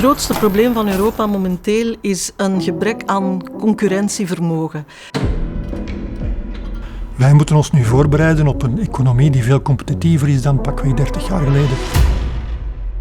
grootste probleem van Europa momenteel is een gebrek aan concurrentievermogen. Wij moeten ons nu voorbereiden op een economie die veel competitiever is dan pakweg 30 jaar geleden.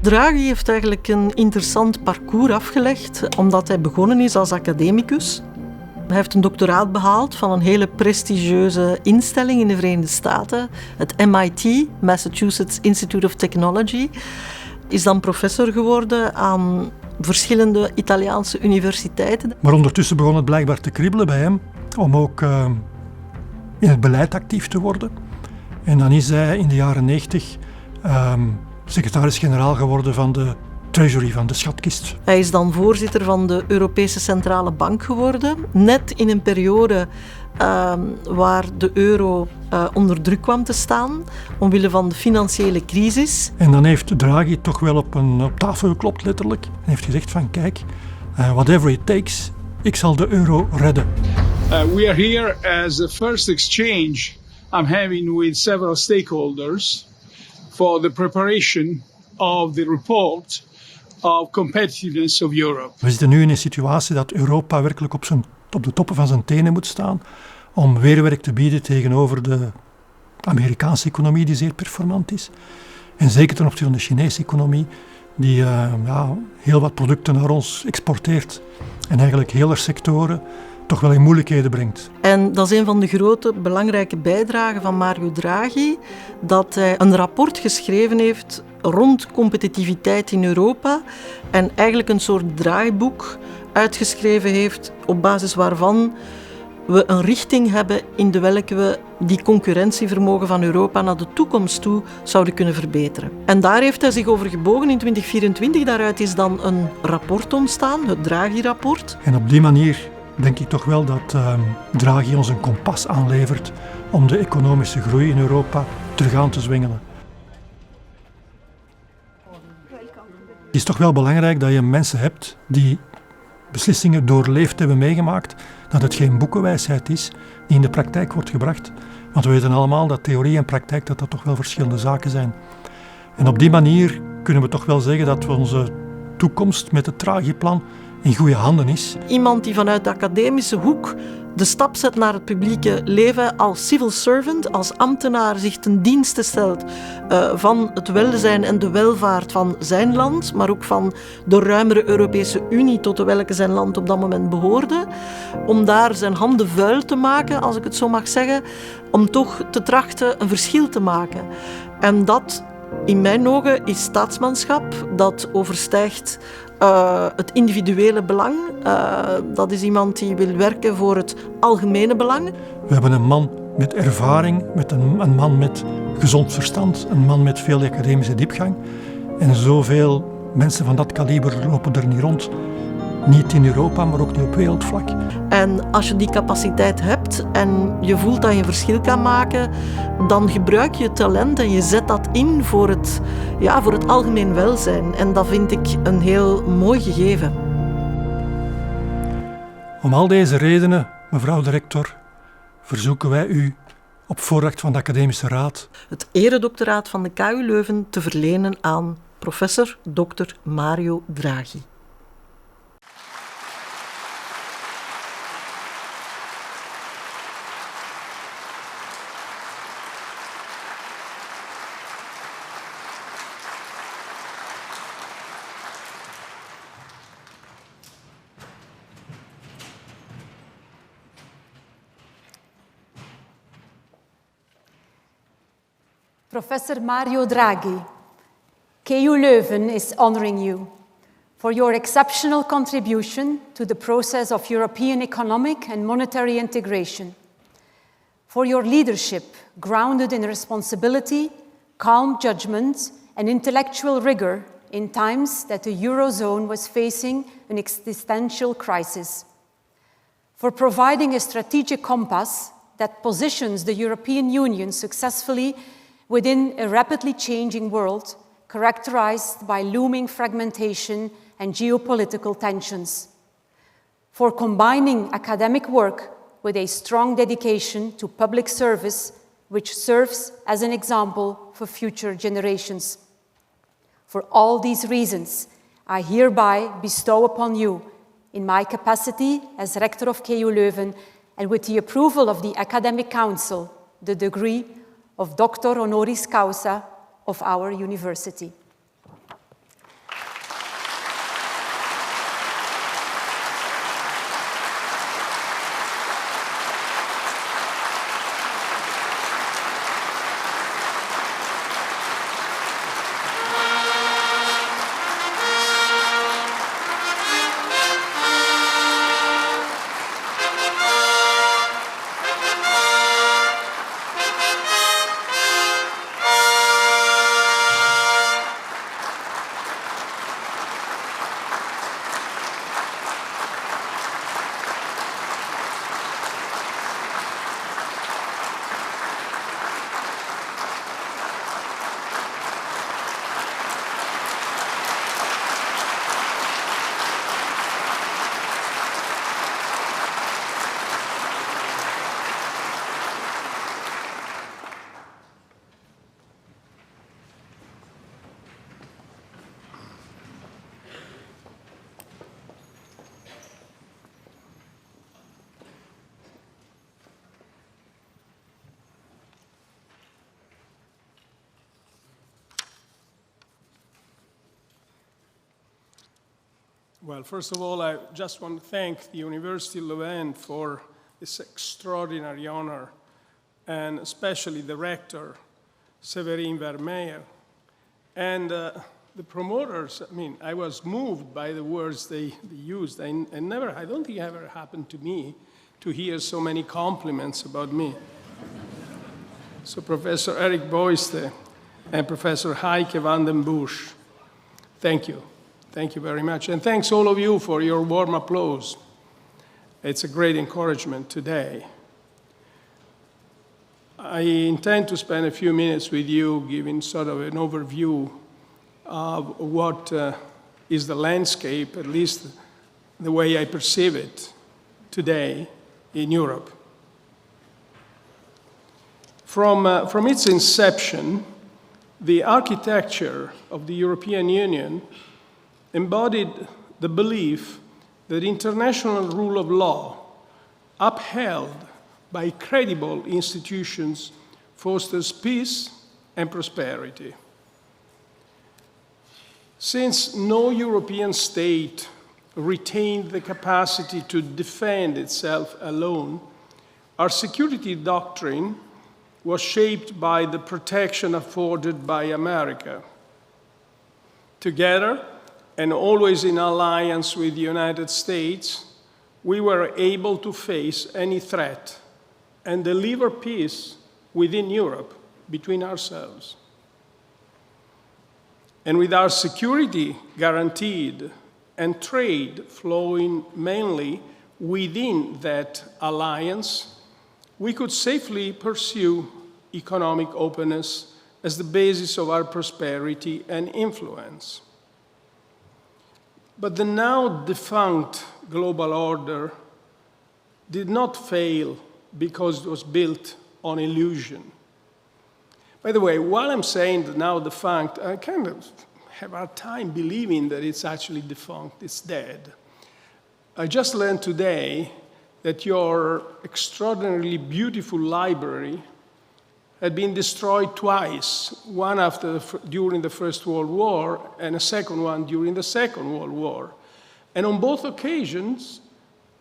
Draghi heeft eigenlijk een interessant parcours afgelegd, omdat hij begonnen is als academicus. Hij heeft een doctoraat behaald van een hele prestigieuze instelling in de Verenigde Staten, het MIT, Massachusetts Institute of Technology. Is dan professor geworden aan verschillende Italiaanse universiteiten. Maar ondertussen begon het blijkbaar te kriebelen bij hem om ook in het beleid actief te worden. En dan is hij in de jaren 90 secretaris-generaal geworden van de Treasury, van de schatkist. Hij is dan voorzitter van de Europese Centrale Bank geworden, net in een periode waar de euro onder druk kwam te staan, omwille van de financiële crisis. En dan heeft Draghi toch wel op tafel geklopt, letterlijk, en heeft gezegd van kijk, whatever it takes, ik zal de euro redden. We are here as the first exchange I'm having with several stakeholders for the preparation of the report of competitiveness of Europe. We zitten nu in een situatie dat Europa werkelijk op de toppen van zijn tenen moet staan om weerwerk te bieden tegenover de Amerikaanse economie die zeer performant is. En zeker ten opzichte van de Chinese economie die heel wat producten naar ons exporteert en eigenlijk hele sectoren toch wel in moeilijkheden brengt. En dat is een van de grote belangrijke bijdragen van Mario Draghi, dat hij een rapport geschreven heeft rond competitiviteit in Europa en eigenlijk een soort draaiboek uitgeschreven heeft op basis waarvan we een richting hebben in de welke we die concurrentievermogen van Europa naar de toekomst toe zouden kunnen verbeteren. En daar heeft hij zich over gebogen in 2024. Daaruit is dan een rapport ontstaan, het Draghi-rapport. En op die manier denk ik toch wel dat Draghi ons een kompas aanlevert om de economische groei in Europa terug aan te zwengelen. Het is toch wel belangrijk dat je mensen hebt die beslissingen doorleefd hebben meegemaakt, dat het geen boekenwijsheid is die in de praktijk wordt gebracht. Want we weten allemaal dat theorie en praktijk dat toch wel verschillende zaken zijn. En op die manier kunnen we toch wel zeggen dat we onze toekomst met het Draghi-plan in goede handen is. Iemand die vanuit de academische hoek de stap zet naar het publieke leven als civil servant, als ambtenaar zich ten dienste stelt van het welzijn en de welvaart van zijn land, maar ook van de ruimere Europese Unie tot de welke zijn land op dat moment behoorde, om daar zijn handen vuil te maken, als ik het zo mag zeggen, om toch te trachten een verschil te maken. En dat, in mijn ogen, is staatsmanschap dat overstijgt het individuele belang. Dat is iemand die wil werken voor het algemene belang. We hebben een man met ervaring, een man met gezond verstand, een man met veel academische diepgang. En zoveel mensen van dat kaliber lopen er niet rond. Niet in Europa, maar ook niet op wereldvlak. En als je die capaciteit hebt en je voelt dat je een verschil kan maken, dan gebruik je talent en je zet dat in voor het algemeen welzijn. En dat vind ik een heel mooi gegeven. Om al deze redenen, mevrouw de rector, verzoeken wij u op voordracht van de Academische Raad het eredoctoraat van de KU Leuven te verlenen aan professor Dr. Mario Draghi. Professor Mario Draghi, KU Leuven is honoring you for your exceptional contribution to the process of European economic and monetary integration, for your leadership grounded in responsibility, calm judgment, and intellectual rigor in times that the Eurozone was facing an existential crisis, for providing a strategic compass that positions the European Union successfully within a rapidly changing world characterized by looming fragmentation and geopolitical tensions, for combining academic work with a strong dedication to public service, which serves as an example for future generations. For all these reasons, I hereby bestow upon you, in my capacity as rector of KU Leuven, and with the approval of the Academic Council, the degree of Doctor Honoris Causa of our university. Well, first of all, I just want to thank the University of Leuven for this extraordinary honor, and especially the rector, Séverine Vermeer, and the promoters. I mean, I was moved by the words they used. I don't think it ever happened to me to hear so many compliments about me. So Professor Erik Boyste and Professor Heike van den Busch, thank you. Thank you very much. And thanks all of you for your warm applause. It's a great encouragement today. I intend to spend a few minutes with you giving sort of an overview of what is the landscape, at least the way I perceive it today in Europe. From its inception, the architecture of the European Union embodied the belief that international rule of law, upheld by credible institutions, fosters peace and prosperity. Since no European state retained the capacity to defend itself alone, our security doctrine was shaped by the protection afforded by America. Together, and always in alliance with the United States, we were able to face any threat and deliver peace within Europe, between ourselves. And with our security guaranteed and trade flowing mainly within that alliance, we could safely pursue economic openness as the basis of our prosperity and influence. But the now defunct global order did not fail because it was built on illusion. By the way, while I'm saying that now defunct, I kind of have a hard time believing that it's actually defunct, it's dead. I just learned today that your extraordinarily beautiful library had been destroyed twice, one during the First World War and a second one during the Second World War. And on both occasions,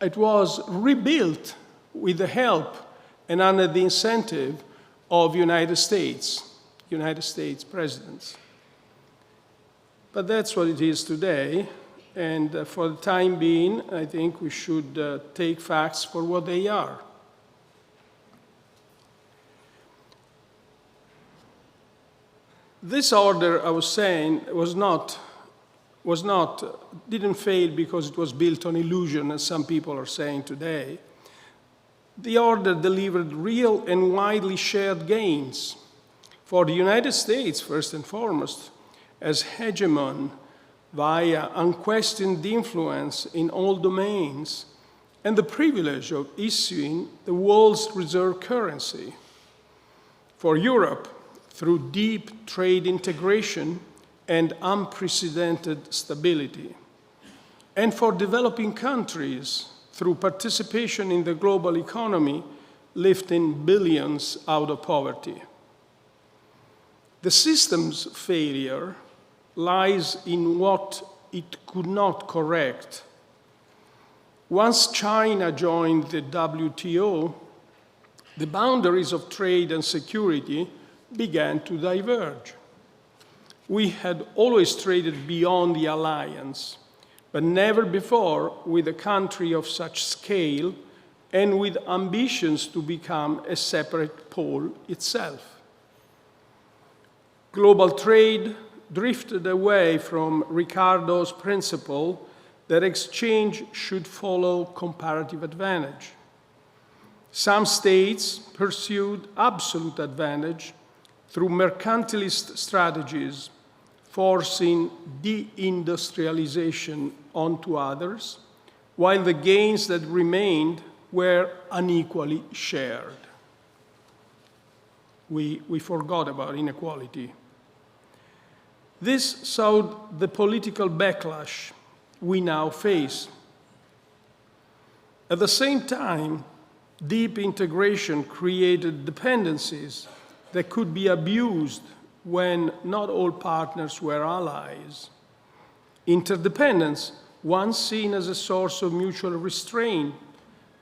it was rebuilt with the help and under the incentive of United States presidents. But that's what it is today, and for the time being, I think we should take facts for what they are. This order, I was saying, didn't fail because it was built on illusion, as some people are saying today. The order delivered real and widely shared gains for the United States, first and foremost, as hegemon via unquestioned influence in all domains and the privilege of issuing the world's reserve currency. For Europe, through deep trade integration and unprecedented stability, and for developing countries through participation in the global economy, lifting billions out of poverty. The system's failure lies in what it could not correct. Once China joined the WTO, the boundaries of trade and security began to diverge. We had always traded beyond the alliance, but never before with a country of such scale and with ambitions to become a separate pole itself. Global trade drifted away from Ricardo's principle that exchange should follow comparative advantage. Some states pursued absolute advantage through mercantilist strategies, forcing deindustrialization onto others, while the gains that remained were unequally shared. We forgot about inequality. This sowed the political backlash we now face. At the same time, deep integration created dependencies that could be abused when not all partners were allies. Interdependence, once seen as a source of mutual restraint,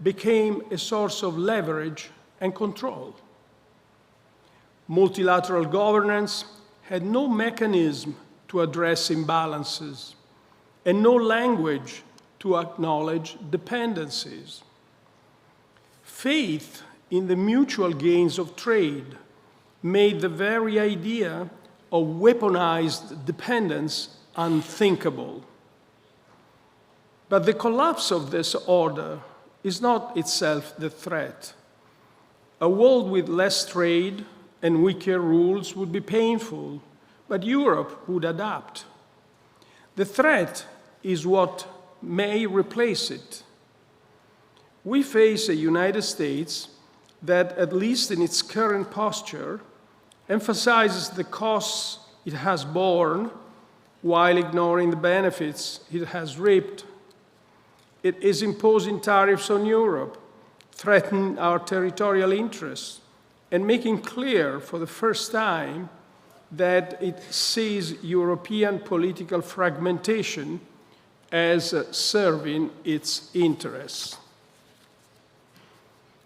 became a source of leverage and control. Multilateral governance had no mechanism to address imbalances and no language to acknowledge dependencies. Faith in the mutual gains of trade made the very idea of weaponized dependence unthinkable. But the collapse of this order is not itself the threat. A world with less trade and weaker rules would be painful, but Europe would adapt. The threat is what may replace it. We face a United States that, at least in its current posture, emphasizes the costs it has borne while ignoring the benefits it has reaped. It is imposing tariffs on Europe, threatening our territorial interests, and making clear for the first time that it sees European political fragmentation as serving its interests.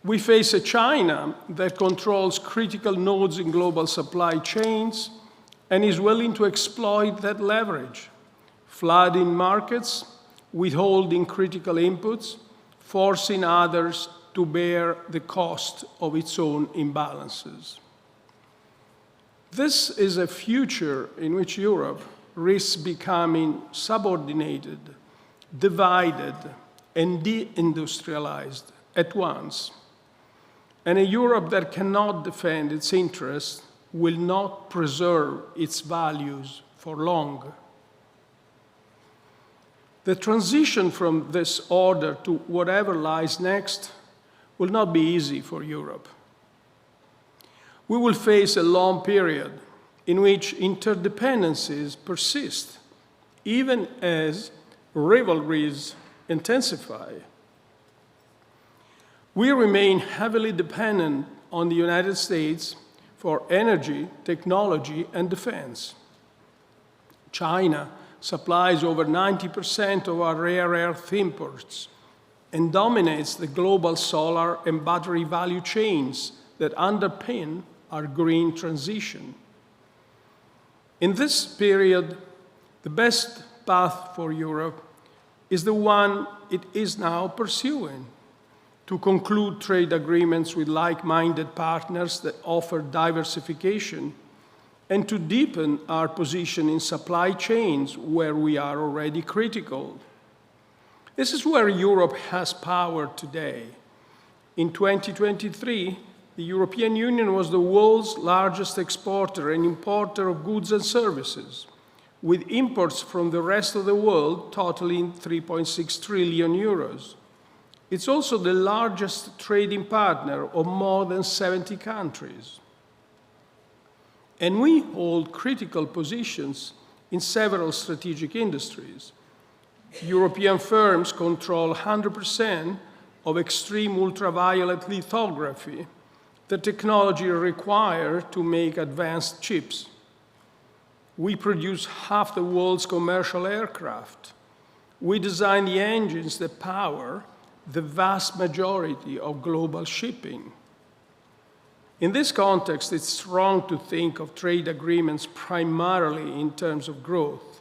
We face a China that controls critical nodes in global supply chains and is willing to exploit that leverage, flooding markets, withholding critical inputs, forcing others to bear the cost of its own imbalances. This is a future in which Europe risks becoming subordinated, divided, and deindustrialized at once. And a Europe that cannot defend its interests will not preserve its values for long. The transition from this order to whatever lies next will not be easy for Europe. We will face a long period in which interdependencies persist, even as rivalries intensify. We remain heavily dependent on the United States for energy, technology, and defense. China supplies over 90% of our rare earth imports and dominates the global solar and battery value chains that underpin our green transition. In this period, the best path for Europe is the one it is now pursuing: to conclude trade agreements with like-minded partners that offer diversification, and to deepen our position in supply chains where we are already critical. This is where Europe has power today. In 2023, the European Union was the world's largest exporter and importer of goods and services, with imports from the rest of the world totaling 3.6 trillion euros. It's also the largest trading partner of more than 70 countries. And we hold critical positions in several strategic industries. European firms control 100% of extreme ultraviolet lithography, the technology required to make advanced chips. We produce half the world's commercial aircraft. We design the engines that power the vast majority of global shipping. In this context, it's wrong to think of trade agreements primarily in terms of growth.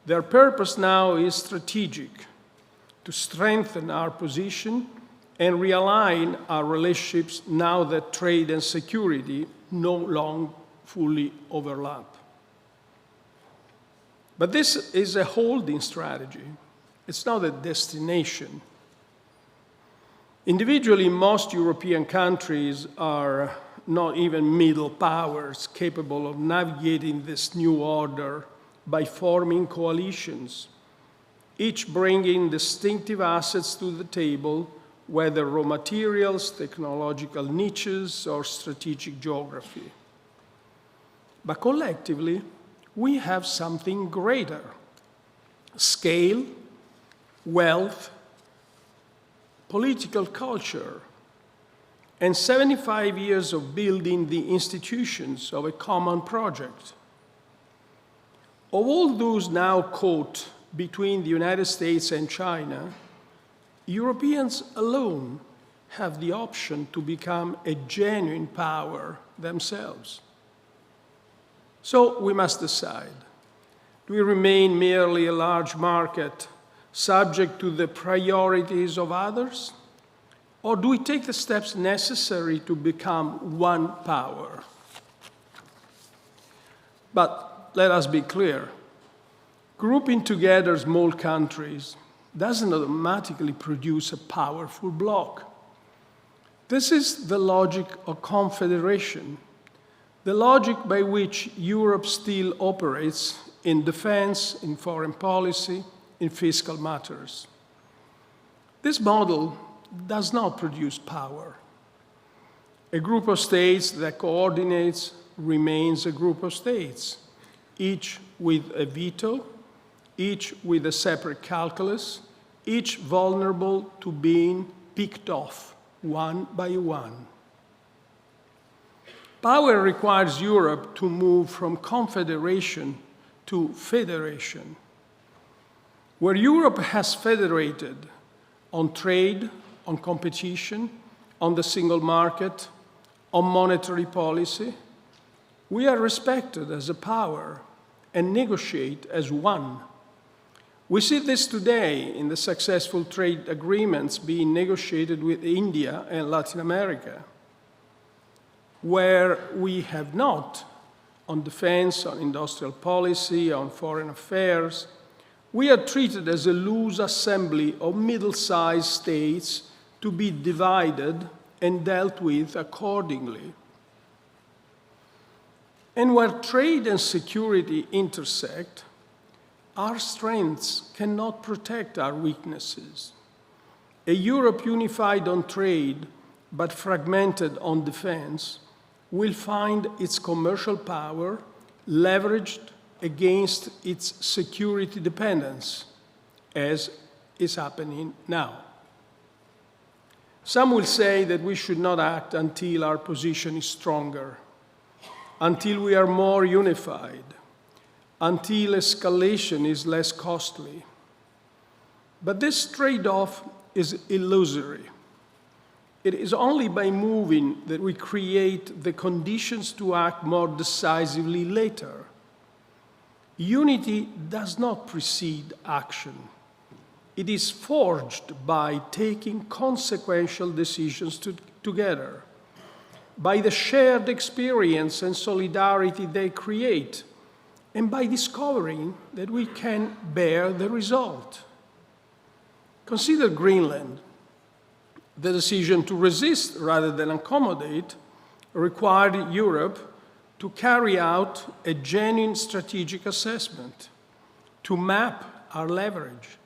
Their purpose now is strategic, to strengthen our position and realign our relationships now that trade and security no longer fully overlap. But this is a holding strategy. It's not a destination. Individually, most European countries are not even middle powers capable of navigating this new order by forming coalitions, each bringing distinctive assets to the table, whether raw materials, technological niches, or strategic geography. But collectively, we have something greater: scale, wealth, political culture, and 75 years of building the institutions of a common project. Of all those now caught between the United States and China, Europeans alone have the option to become a genuine power themselves. So we must decide. Do we remain merely a large market subject to the priorities of others? Or do we take the steps necessary to become one power? But let us be clear. Grouping together small countries doesn't automatically produce a powerful bloc. This is the logic of confederation, the logic by which Europe still operates in defense, in foreign policy, in fiscal matters. This model does not produce power. A group of states that coordinates remains a group of states, each with a veto, each with a separate calculus, each vulnerable to being picked off one by one. Power requires Europe to move from confederation to federation. Where Europe has federated on trade, on competition, on the single market, on monetary policy, we are respected as a power and negotiate as one. We see this today in the successful trade agreements being negotiated with India and Latin America, where we have not, on defense, on industrial policy, on foreign affairs, we are treated as a loose assembly of middle-sized states to be divided and dealt with accordingly. And where trade and security intersect, our strengths cannot protect our weaknesses. A Europe unified on trade but fragmented on defense will find its commercial power leveraged against its security dependence, as is happening now. Some will say that we should not act until our position is stronger, until we are more unified, until escalation is less costly. But this trade-off is illusory. It is only by moving that we create the conditions to act more decisively later. Unity does not precede action. It is forged by taking consequential decisions together, by the shared experience and solidarity they create, and by discovering that we can bear the result. Consider Greenland. The decision to resist rather than accommodate required Europe to carry out a genuine strategic assessment, to map our leverage,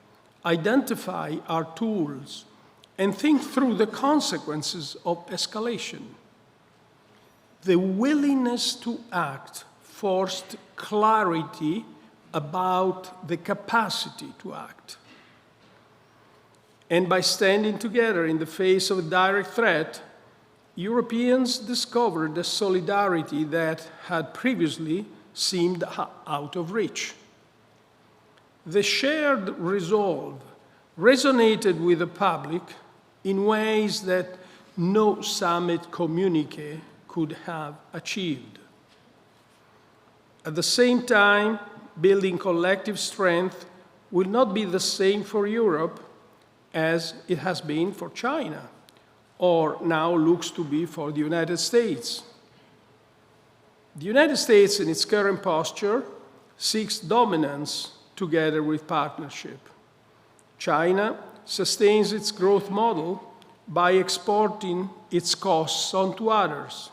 identify our tools, and think through the consequences of escalation. The willingness to act forced clarity about the capacity to act. And by standing together in the face of a direct threat, Europeans discovered a solidarity that had previously seemed out of reach. The shared resolve resonated with the public in ways that no summit communiqué could have achieved. At the same time, building collective strength will not be the same for Europe as it has been for China, or now looks to be for the United States. The United States, in its current posture, seeks dominance together with partnership. China sustains its growth model by exporting its costs onto others.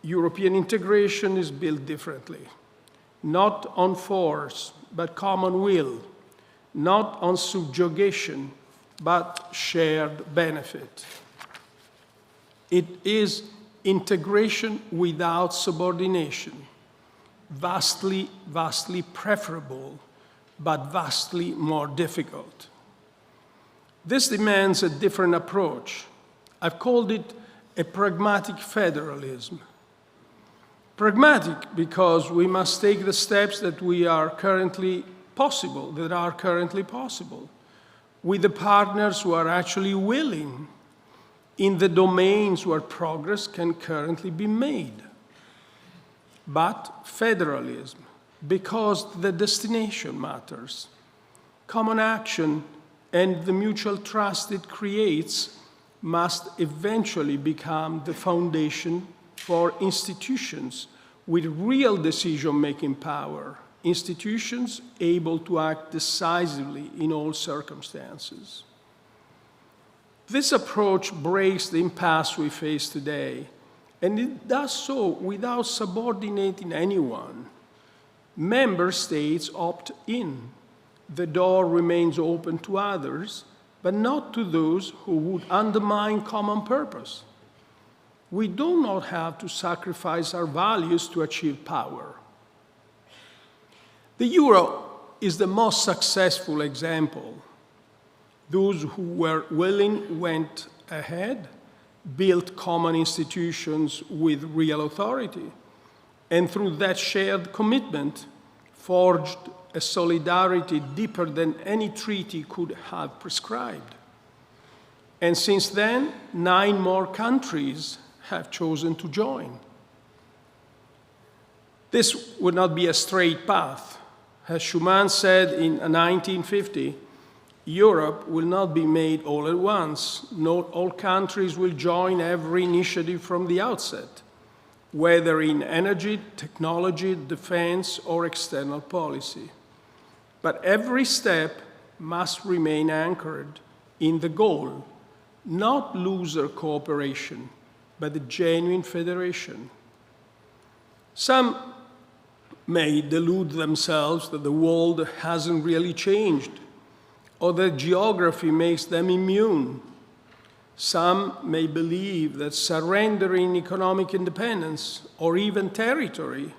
European integration is built differently, not on force, but common will, not on subjugation, but shared benefit. It is integration without subordination, vastly, vastly preferable, but vastly more difficult. This demands a different approach. I've called it a pragmatic federalism. Pragmatic because we must take the steps that are currently possible, with the partners who are actually willing in the domains where progress can currently be made. But federalism, because the destination matters. Common action and the mutual trust it creates must eventually become the foundation for institutions with real decision-making power, institutions able to act decisively in all circumstances. This approach breaks the impasse we face today, and it does so without subordinating anyone. Member states opt in. The door remains open to others, but not to those who would undermine common purpose. We do not have to sacrifice our values to achieve power. The euro is the most successful example. Those who were willing went ahead, built common institutions with real authority, and through that shared commitment, forged a solidarity deeper than any treaty could have prescribed. And since then, 9 more countries have chosen to join. This would not be a straight path. As Schuman said in 1950, Europe will not be made all at once. Not all countries will join every initiative from the outset, whether in energy, technology, defense, or external policy. But every step must remain anchored in the goal, not looser cooperation, but a genuine federation. Some may delude themselves that the world hasn't really changed, or that geography makes them immune. Some may believe that surrendering economic independence or even territory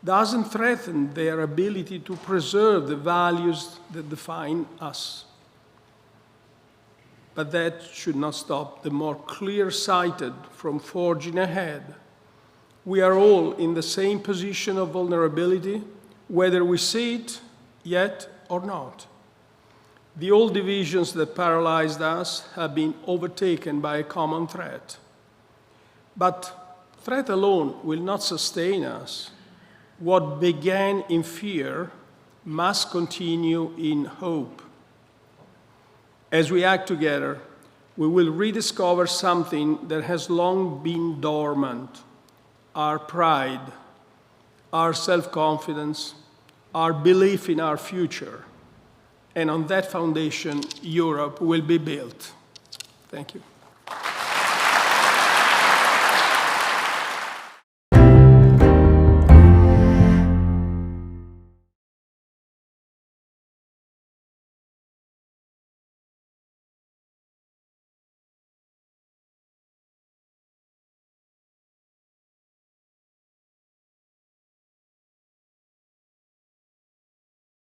doesn't threaten their ability to preserve the values that define us. But that should not stop the more clear-sighted from forging ahead. We are all in the same position of vulnerability, whether we see it yet or not. The old divisions that paralyzed us have been overtaken by a common threat. But threat alone will not sustain us. What began in fear must continue in hope. As we act together, we will rediscover something that has long been dormant: our pride, our self-confidence, our belief in our future. And on that foundation, Europe will be built. Thank you.